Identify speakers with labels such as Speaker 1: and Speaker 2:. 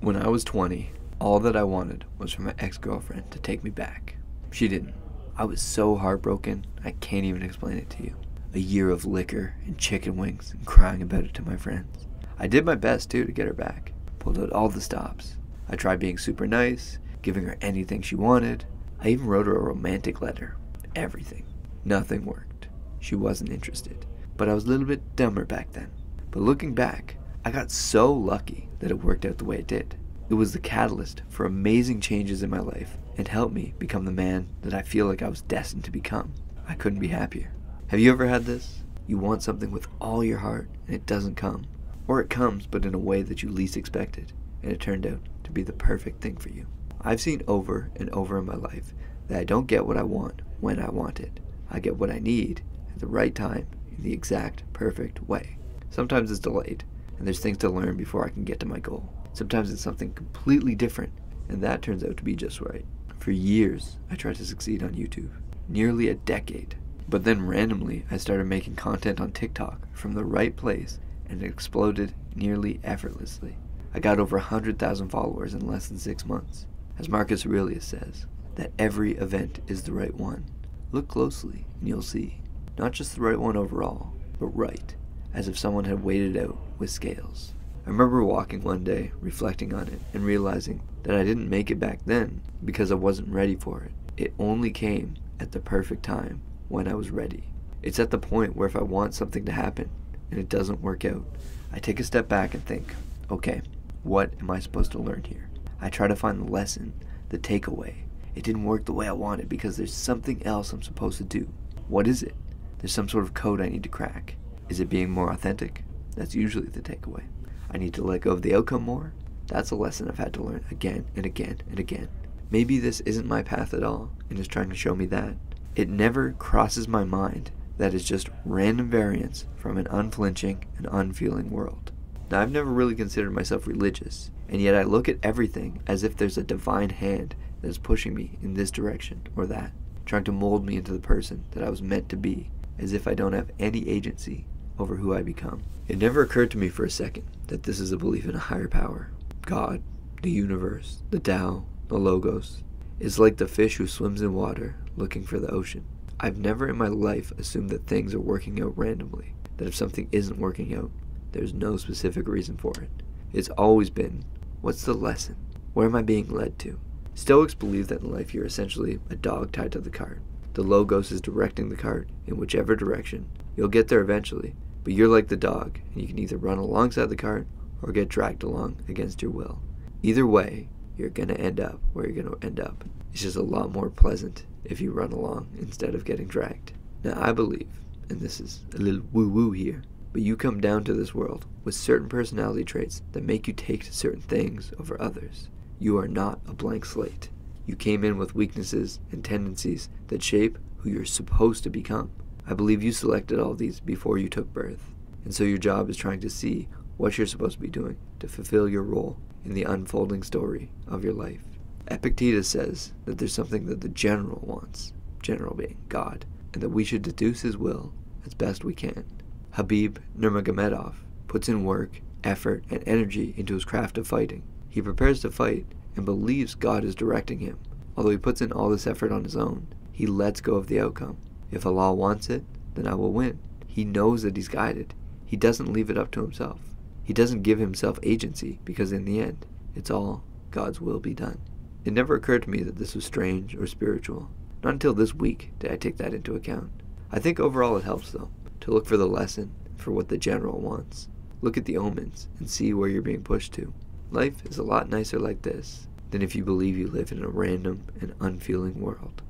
Speaker 1: When I was 20, all that I wanted was for my ex-girlfriend to take me back. She didn't. I was so heartbroken, I can't even explain it to you. A year of liquor and chicken wings and crying about it to my friends. I did my best too to get her back. Pulled out all the stops. I tried being super nice, giving her anything she wanted. I even wrote her a romantic letter. Everything. Nothing worked. She wasn't interested. But I was a little bit dumber back then. But looking back, I got so lucky that it worked out the way it did. It was the catalyst for amazing changes in my life and helped me become the man that I feel like I was destined to become. I couldn't be happier. Have you ever had this? You want something with all your heart and it doesn't come. Or it comes but in a way that you least expected and it turned out to be the perfect thing for you. I've seen over and over in my life that I don't get what I want when I want it. I get what I need at the right time in the exact perfect way. Sometimes it's delayed and there's things to learn before I can get to my goal. Sometimes it's something completely different, and that turns out to be just right. For years, I tried to succeed on YouTube. Nearly a decade. But then randomly, I started making content on TikTok from the right place, and it exploded nearly effortlessly. I got over 100,000 followers in less than 6 months. As Marcus Aurelius says, that every event is the right one. Look closely, and you'll see. Not just the right one overall, but right. As if someone had weighed it out with scales. I remember walking one day, reflecting on it, and realizing that I didn't make it back then because I wasn't ready for it. It only came at the perfect time when I was ready. It's at the point where if I want something to happen and it doesn't work out, I take a step back and think, okay, what am I supposed to learn here? I try to find the lesson, the takeaway. It didn't work the way I wanted because there's something else I'm supposed to do. What is it? There's some sort of code I need to crack. Is it being more authentic? That's usually the takeaway. I need to let go of the outcome more. That's a lesson I've had to learn again and again and again. Maybe this isn't my path at all and is trying to show me that. It never crosses my mind that it's just random variance from an unflinching and unfeeling world. Now, I've never really considered myself religious, and yet I look at everything as if there's a divine hand that is pushing me in this direction or that, trying to mold me into the person that I was meant to be, as if I don't have any agency over who I become. It never occurred to me for a second that this is a belief in a higher power. God, the universe, the Tao, the Logos. It's like the fish who swims in water looking for the ocean. I've never in my life assumed that things are working out randomly, that if something isn't working out, there's no specific reason for it. It's always been, what's the lesson? Where am I being led to? Stoics believe that in life you're essentially a dog tied to the cart. The Logos is directing the cart in whichever direction. You'll get there eventually, but you're like the dog, and you can either run alongside the cart or get dragged along against your will. Either way, you're going to end up where you're going to end up. It's just a lot more pleasant if you run along instead of getting dragged. Now, I believe, and this is a little woo-woo here, but you come down to this world with certain personality traits that make you take to certain things over others. You are not a blank slate. You came in with weaknesses and tendencies that shape who you're supposed to become. I believe you selected all these before you took birth, and so your job is trying to see what you're supposed to be doing to fulfill your role in the unfolding story of your life. Epictetus says that there's something that the general wants, general being God, and that we should deduce his will as best we can. Habib Nurmagomedov puts in work, effort, and energy into his craft of fighting. He prepares to fight and believes God is directing him. Although he puts in all this effort on his own, he lets go of the outcome. If Allah wants it, then I will win. He knows that he's guided. He doesn't leave it up to himself. He doesn't give himself agency because in the end, it's all God's will be done. It never occurred to me that this was strange or spiritual. Not until this week did I take that into account. I think overall it helps though, to look for the lesson, for what the general wants. Look at the omens and see where you're being pushed to. Life is a lot nicer like this than if you believe you live in a random and unfeeling world.